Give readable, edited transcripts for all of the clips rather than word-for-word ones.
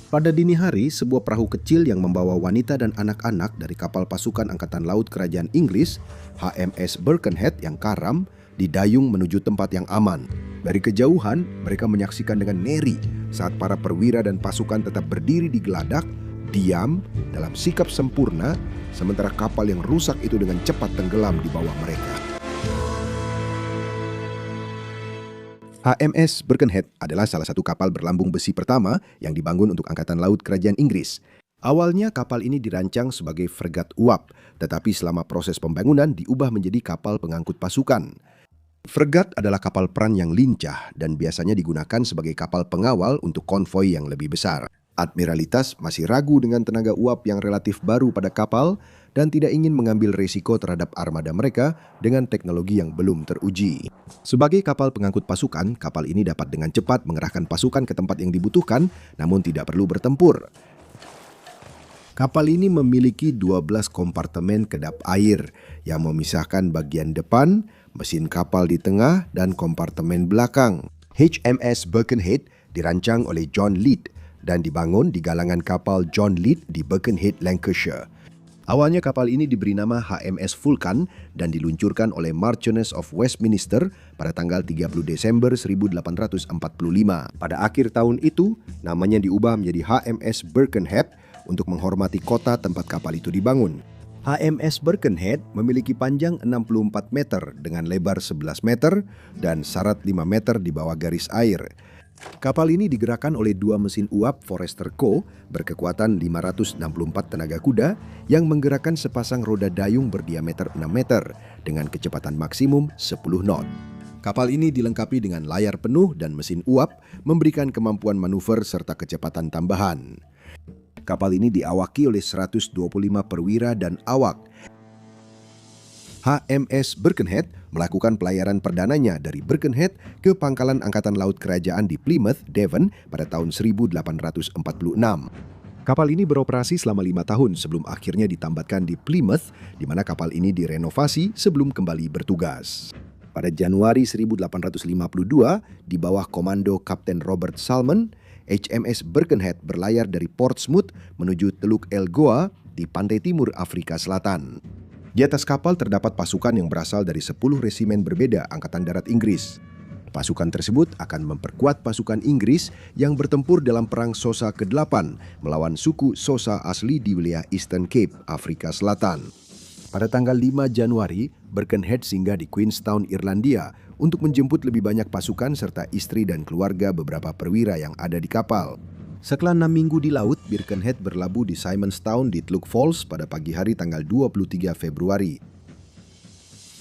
Pada dini hari, sebuah perahu kecil yang membawa wanita dan anak-anak dari kapal pasukan Angkatan Laut Kerajaan Inggris, HMS Birkenhead yang karam, didayung menuju tempat yang aman. Dari kejauhan, mereka menyaksikan dengan ngeri saat para perwira dan pasukan tetap berdiri di geladak, diam, dalam sikap sempurna, sementara kapal yang rusak itu dengan cepat tenggelam di bawah mereka. HMS Birkenhead adalah salah satu kapal berlambung besi pertama yang dibangun untuk Angkatan Laut Kerajaan Inggris. Awalnya kapal ini dirancang sebagai fregat uap, tetapi selama proses pembangunan diubah menjadi kapal pengangkut pasukan. Fregat adalah kapal perang yang lincah dan biasanya digunakan sebagai kapal pengawal untuk konvoi yang lebih besar. Admiralitas masih ragu dengan tenaga uap yang relatif baru pada kapal dan tidak ingin mengambil risiko terhadap armada mereka dengan teknologi yang belum teruji. Sebagai kapal pengangkut pasukan, kapal ini dapat dengan cepat mengerahkan pasukan ke tempat yang dibutuhkan, namun tidak perlu bertempur. Kapal ini memiliki 12 kompartemen kedap air yang memisahkan bagian depan, mesin kapal di tengah, dan kompartemen belakang. HMS Birkenhead dirancang oleh John Lead dan dibangun di galangan kapal John Lead di Birkenhead, Lancashire. Awalnya kapal ini diberi nama HMS Vulcan dan diluncurkan oleh Marchioness of Westminster pada tanggal 30 Desember 1845. Pada akhir tahun itu, namanya diubah menjadi HMS Birkenhead untuk menghormati kota tempat kapal itu dibangun. HMS Birkenhead memiliki panjang 64 meter dengan lebar 11 meter dan syarat 5 meter di bawah garis air. Kapal ini digerakkan oleh dua mesin uap Forester Co berkekuatan 564 tenaga kuda yang menggerakkan sepasang roda dayung berdiameter 6 meter dengan kecepatan maksimum 10 knot. Kapal ini dilengkapi dengan layar penuh dan mesin uap memberikan kemampuan manuver serta kecepatan tambahan. Kapal ini diawaki oleh 125 perwira dan awak. HMS Birkenhead melakukan pelayaran perdananya dari Birkenhead ke Pangkalan Angkatan Laut Kerajaan di Plymouth, Devon pada tahun 1846. Kapal ini beroperasi selama 5 tahun sebelum akhirnya ditambatkan di Plymouth, di mana kapal ini direnovasi sebelum kembali bertugas. Pada Januari 1852, di bawah komando Kapten Robert Salmon, HMS Birkenhead berlayar dari Portsmouth menuju Teluk El Goa di pantai timur Afrika Selatan. Di atas kapal terdapat pasukan yang berasal dari 10 resimen berbeda Angkatan Darat Inggris. Pasukan tersebut akan memperkuat pasukan Inggris yang bertempur dalam Perang Xhosa ke-8 melawan suku Xhosa asli di wilayah Eastern Cape, Afrika Selatan. Pada tanggal 5 Januari, Birkenhead singgah di Queenstown, Irlandia untuk menjemput lebih banyak pasukan serta istri dan keluarga beberapa perwira yang ada di kapal. Setelah 6 minggu di laut, Birkenhead berlabuh di Simonstown di Teluk Falls pada pagi hari tanggal 23 Februari.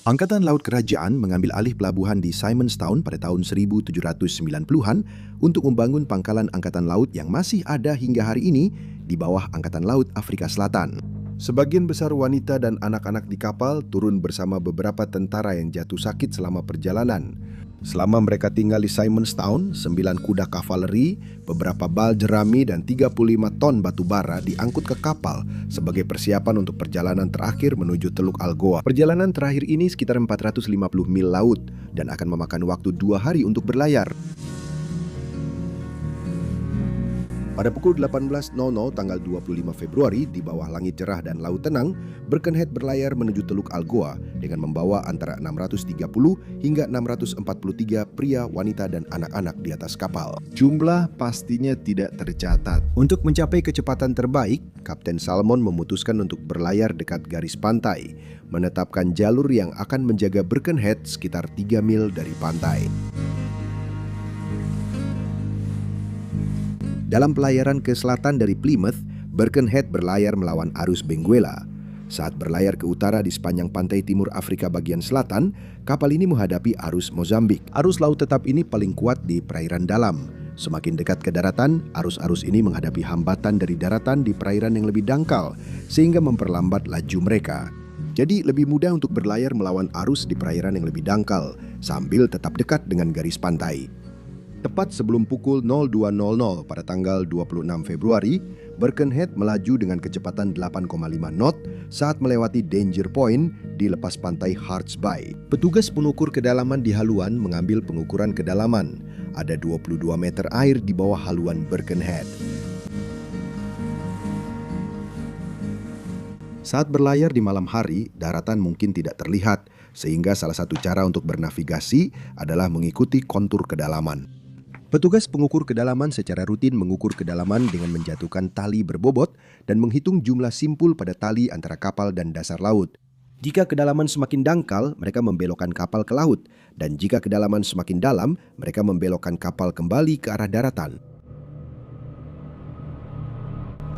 Angkatan Laut Kerajaan mengambil alih pelabuhan di Simonstown pada tahun 1790-an untuk membangun pangkalan Angkatan Laut yang masih ada hingga hari ini di bawah Angkatan Laut Afrika Selatan. Sebagian besar wanita dan anak-anak di kapal turun bersama beberapa tentara yang jatuh sakit selama perjalanan. Selama mereka tinggal di Simonstown, 9 kuda kavaleri, beberapa bal jerami dan 35 ton batu bara diangkut ke kapal sebagai persiapan untuk perjalanan terakhir menuju Teluk Algoa. Perjalanan terakhir ini sekitar 450 mil laut dan akan memakan waktu 2 hari untuk berlayar. Pada pukul 18.00 tanggal 25 Februari di bawah langit cerah dan laut tenang, Birkenhead berlayar menuju Teluk Algoa dengan membawa antara 630 hingga 643 pria, wanita dan anak-anak di atas kapal. Jumlah pastinya tidak tercatat. Untuk mencapai kecepatan terbaik, Kapten Salmon memutuskan untuk berlayar dekat garis pantai, menetapkan jalur yang akan menjaga Birkenhead sekitar 3 mil dari pantai. Dalam pelayaran ke selatan dari Plymouth, Birkenhead berlayar melawan arus Benguela. Saat berlayar ke utara di sepanjang pantai timur Afrika bagian selatan, kapal ini menghadapi arus Mozambik. Arus laut tetap ini paling kuat di perairan dalam. Semakin dekat ke daratan, arus-arus ini menghadapi hambatan dari daratan di perairan yang lebih dangkal, sehingga memperlambat laju mereka. Jadi lebih mudah untuk berlayar melawan arus di perairan yang lebih dangkal, sambil tetap dekat dengan garis pantai. Tepat sebelum pukul 02.00 pada tanggal 26 Februari, Birkenhead melaju dengan kecepatan 8,5 knot saat melewati Danger Point di lepas pantai Hearts Bay. Petugas pengukur kedalaman di haluan mengambil pengukuran kedalaman. Ada 22 meter air di bawah haluan Birkenhead. Saat berlayar di malam hari, daratan mungkin tidak terlihat, sehingga salah satu cara untuk bernavigasi adalah mengikuti kontur kedalaman. Petugas pengukur kedalaman secara rutin mengukur kedalaman dengan menjatuhkan tali berbobot dan menghitung jumlah simpul pada tali antara kapal dan dasar laut. Jika kedalaman semakin dangkal, mereka membelokkan kapal ke laut, dan jika kedalaman semakin dalam, mereka membelokkan kapal kembali ke arah daratan.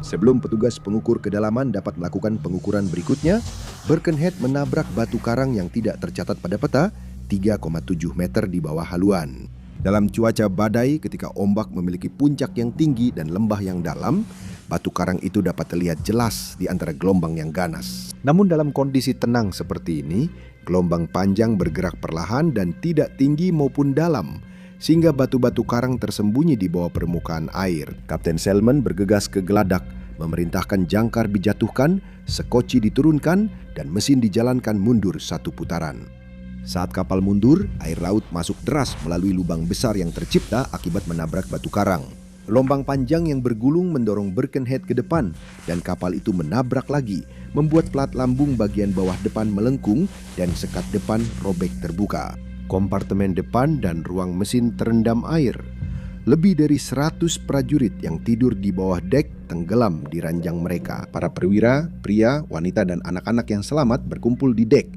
Sebelum petugas pengukur kedalaman dapat melakukan pengukuran berikutnya, Birkenhead menabrak batu karang yang tidak tercatat pada peta 3,7 meter di bawah haluan. Dalam cuaca badai, ketika ombak memiliki puncak yang tinggi dan lembah yang dalam, batu karang itu dapat terlihat jelas di antara gelombang yang ganas. Namun dalam kondisi tenang seperti ini, gelombang panjang bergerak perlahan dan tidak tinggi maupun dalam, sehingga batu-batu karang tersembunyi di bawah permukaan air. Kapten Selman bergegas ke geladak, memerintahkan jangkar dijatuhkan, sekoci diturunkan, dan mesin dijalankan mundur satu putaran. Saat kapal mundur, air laut masuk deras melalui lubang besar yang tercipta akibat menabrak batu karang. Gelombang panjang yang bergulung mendorong Birkenhead ke depan, dan kapal itu menabrak lagi, membuat plat lambung bagian bawah depan melengkung dan sekat depan robek terbuka. Kompartemen depan dan ruang mesin terendam air. Lebih dari 100 prajurit yang tidur di bawah dek tenggelam di ranjang mereka. Para perwira, pria, wanita, dan anak-anak yang selamat berkumpul di dek.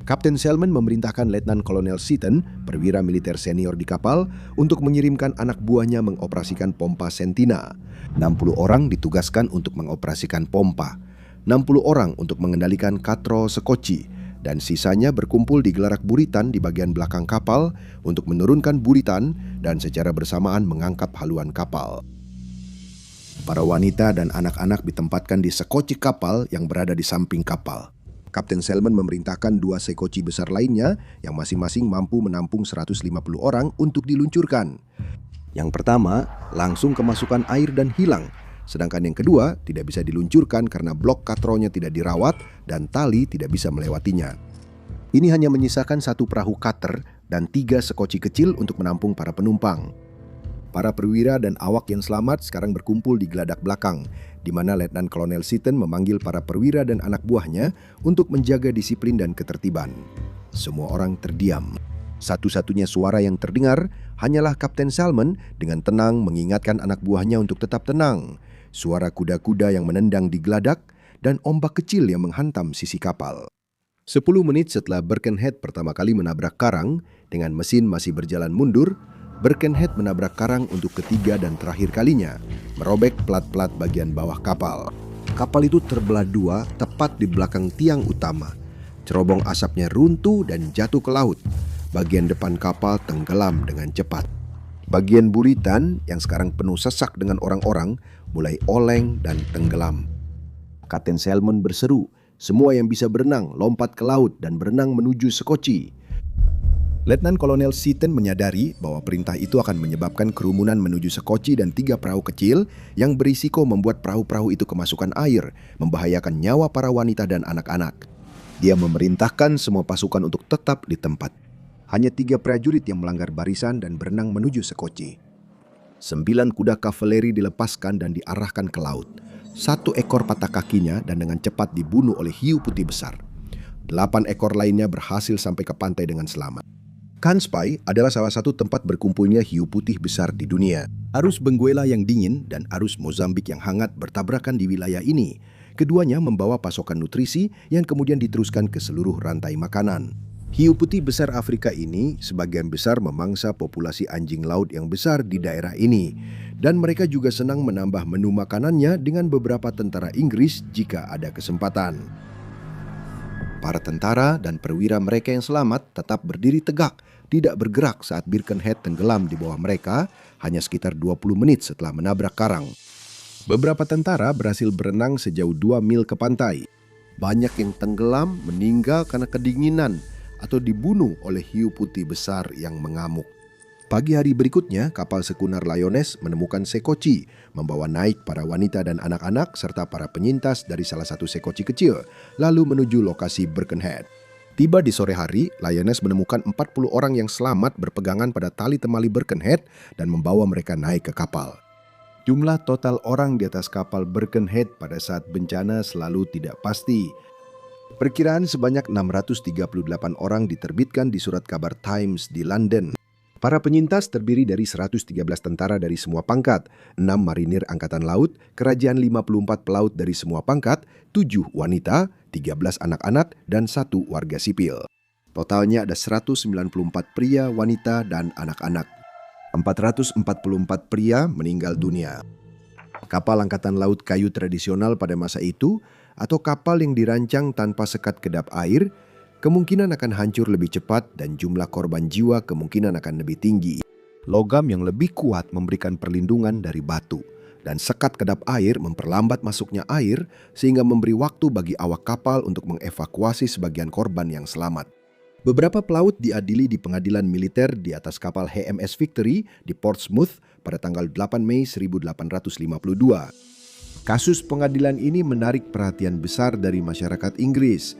Kapten Selman memerintahkan Letnan Kolonel Seaton, perwira militer senior di kapal, untuk mengirimkan anak buahnya mengoperasikan pompa Sentina. 60 orang ditugaskan untuk mengoperasikan pompa, 60 orang untuk mengendalikan katro sekoci, dan sisanya berkumpul di gelarak buritan di bagian belakang kapal untuk menurunkan buritan dan secara bersamaan mengangkat haluan kapal. Para wanita dan anak-anak ditempatkan di sekoci kapal yang berada di samping kapal. Kapten Selman memerintahkan 2 sekoci besar lainnya yang masing-masing mampu menampung 150 orang untuk diluncurkan. Yang pertama, langsung kemasukan air dan hilang. Sedangkan yang kedua, tidak bisa diluncurkan karena blok katronya tidak dirawat dan tali tidak bisa melewatinya. Ini hanya menyisakan 1 perahu cutter dan 3 sekoci kecil untuk menampung para penumpang. Para perwira dan awak yang selamat sekarang berkumpul di geladak belakang, di mana Letnan Kolonel Seaton memanggil para perwira dan anak buahnya untuk menjaga disiplin dan ketertiban. Semua orang terdiam. Satu-satunya suara yang terdengar hanyalah Kapten Selman dengan tenang mengingatkan anak buahnya untuk tetap tenang. Suara kuda-kuda yang menendang di geladak dan ombak kecil yang menghantam sisi kapal. 10 menit setelah Birkenhead pertama kali menabrak karang, dengan mesin masih berjalan mundur, Birkenhead menabrak karang untuk ketiga dan terakhir kalinya, merobek plat-plat bagian bawah kapal. Kapal itu terbelah 2 tepat di belakang tiang utama. Cerobong asapnya runtuh dan jatuh ke laut. Bagian depan kapal tenggelam dengan cepat. Bagian buritan yang sekarang penuh sesak dengan orang-orang mulai oleng dan tenggelam. Kapten Selman berseru, semua yang bisa berenang lompat ke laut dan berenang menuju sekoci. Letnan Kolonel Seaton menyadari bahwa perintah itu akan menyebabkan kerumunan menuju sekoci dan 3 perahu kecil yang berisiko membuat perahu-perahu itu kemasukan air, membahayakan nyawa para wanita dan anak-anak. Dia memerintahkan semua pasukan untuk tetap di tempat. Hanya 3 prajurit yang melanggar barisan dan berenang menuju sekoci. 9 kuda kavaleri dilepaskan dan diarahkan ke laut. 1 ekor patah kakinya dan dengan cepat dibunuh oleh hiu putih besar. 8 ekor lainnya berhasil sampai ke pantai dengan selamat. Kanspai adalah salah satu tempat berkumpulnya hiu putih besar di dunia. Arus Benguela yang dingin dan arus Mozambik yang hangat bertabrakan di wilayah ini. Keduanya membawa pasokan nutrisi yang kemudian diteruskan ke seluruh rantai makanan. Hiu putih besar Afrika ini sebagian besar memangsa populasi anjing laut yang besar di daerah ini. Dan mereka juga senang menambah menu makanannya dengan beberapa tentara Inggris jika ada kesempatan. Para tentara dan perwira mereka yang selamat tetap berdiri tegak, tidak bergerak saat Birkenhead tenggelam di bawah mereka hanya sekitar 20 menit setelah menabrak karang. Beberapa tentara berhasil berenang sejauh 2 mil ke pantai. Banyak yang tenggelam, meninggal karena kedinginan atau dibunuh oleh hiu putih besar yang mengamuk. Pagi hari berikutnya, kapal sekuner Lioness menemukan sekoci, membawa naik para wanita dan anak-anak serta para penyintas dari salah satu sekoci kecil, lalu menuju lokasi Birkenhead. Tiba di sore hari, Lioness menemukan 40 orang yang selamat berpegangan pada tali temali Birkenhead dan membawa mereka naik ke kapal. Jumlah total orang di atas kapal Birkenhead pada saat bencana selalu tidak pasti. Perkiraan sebanyak 638 orang diterbitkan di surat kabar Times di London. Para penyintas terdiri dari 113 tentara dari semua pangkat, 6 marinir angkatan laut, kerajaan 54 pelaut dari semua pangkat, 7 wanita, 13 anak-anak, dan 1 warga sipil. Totalnya ada 194 pria, wanita, dan anak-anak. 444 pria meninggal dunia. Kapal angkatan laut kayu tradisional pada masa itu, atau kapal yang dirancang tanpa sekat kedap air, kemungkinan akan hancur lebih cepat dan jumlah korban jiwa kemungkinan akan lebih tinggi. Logam yang lebih kuat memberikan perlindungan dari batu, dan sekat kedap air memperlambat masuknya air sehingga memberi waktu bagi awak kapal untuk mengevakuasi sebagian korban yang selamat. Beberapa pelaut diadili di pengadilan militer di atas kapal HMS Victory di Portsmouth pada tanggal 8 Mei 1852. Kasus pengadilan ini menarik perhatian besar dari masyarakat Inggris.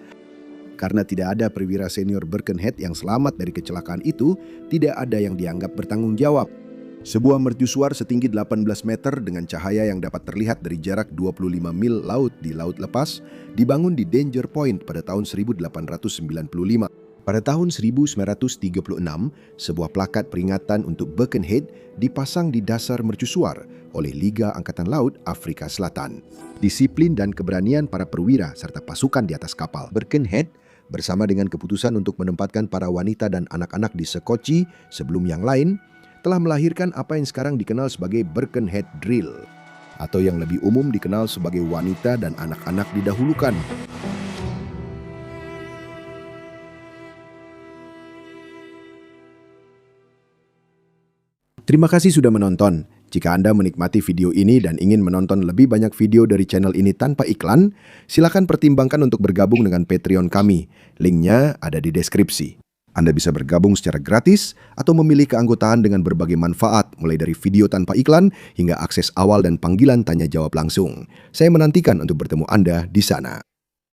Karena tidak ada perwira senior Birkenhead yang selamat dari kecelakaan itu, tidak ada yang dianggap bertanggung jawab. Sebuah mercusuar setinggi 18 meter dengan cahaya yang dapat terlihat dari jarak 25 mil laut di Laut Lepas dibangun di Danger Point pada tahun 1895. Pada tahun 1936, sebuah plakat peringatan untuk Birkenhead dipasang di dasar mercusuar oleh Liga Angkatan Laut Afrika Selatan. Disiplin dan keberanian para perwira serta pasukan di atas kapal Birkenhead bersama dengan keputusan untuk menempatkan para wanita dan anak-anak di sekoci sebelum yang lain telah melahirkan apa yang sekarang dikenal sebagai Birkenhead Drill, atau yang lebih umum dikenal sebagai wanita dan anak-anak didahulukan. Terima kasih sudah menonton. Jika Anda menikmati video ini dan ingin menonton lebih banyak video dari channel ini tanpa iklan, silakan pertimbangkan untuk bergabung dengan Patreon kami. Linknya ada di deskripsi. Anda bisa bergabung secara gratis atau memilih keanggotaan dengan berbagai manfaat, mulai dari video tanpa iklan hingga akses awal dan panggilan tanya jawab langsung. Saya menantikan untuk bertemu Anda di sana.